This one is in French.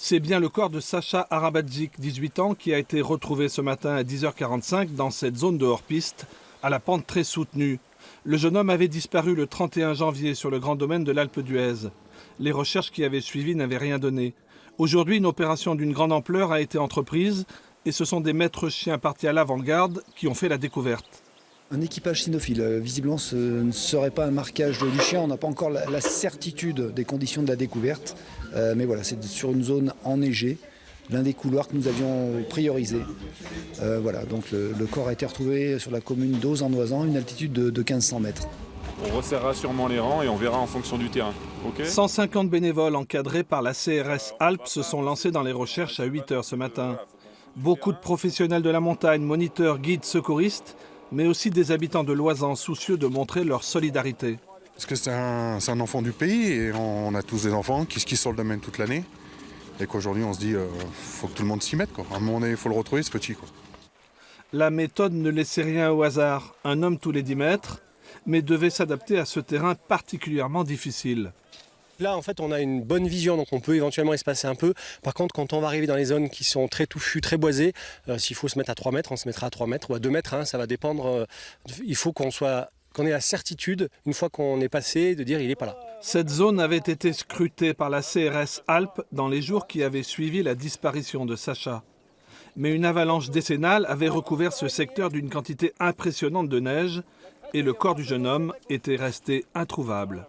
C'est bien le corps de Sacha Arabadjik, 18 ans, qui a été retrouvé ce matin à 10h45 dans cette zone de hors-piste, à la pente très soutenue. Le jeune homme avait disparu le 31 janvier sur le grand domaine de l'Alpe d'Huez. Les recherches qui avaient suivi n'avaient rien donné. Aujourd'hui, une opération d'une grande ampleur a été entreprise et ce sont des maîtres chiens partis à l'avant-garde qui ont fait la découverte. Un équipage cynophile, visiblement ce ne serait pas un marquage du chien, on n'a pas encore la certitude des conditions de la découverte, mais voilà, c'est sur une zone enneigée, l'un des couloirs que nous avions priorisé. Voilà, donc le corps a été retrouvé sur la commune d'Auz-en-Oisans, une altitude de 1500 mètres. On resserrera sûrement les rangs et on verra en fonction du terrain. Okay. 150 bénévoles encadrés par la CRS Alpes se sont lancés dans les recherches à 8h ce matin. Beaucoup de professionnels de la montagne, moniteurs, guides, secouristes, mais aussi des habitants de Loizans soucieux de montrer leur solidarité. Parce que c'est un enfant du pays et on a tous des enfants qui skient sur le domaine toute l'année. Et qu'aujourd'hui on se dit, faut que tout le monde s'y mette, quoi. À un moment donné, il faut le retrouver ce petit, quoi. La méthode ne laissait rien au hasard. Un homme tous les 10 mètres, mais devait s'adapter à ce terrain particulièrement difficile. Là, en fait, on a une bonne vision, donc on peut éventuellement espacer un peu. Par contre, quand on va arriver dans les zones qui sont très touffues, très boisées, s'il faut se mettre à 3 mètres, on se mettra à 3 mètres ou à 2 mètres, hein, ça va dépendre. Il faut qu'on ait la certitude, une fois qu'on est passé, de dire il n'est pas là. Cette zone avait été scrutée par la CRS Alpes dans les jours qui avaient suivi la disparition de Sacha. Mais une avalanche décennale avait recouvert ce secteur d'une quantité impressionnante de neige et le corps du jeune homme était resté introuvable.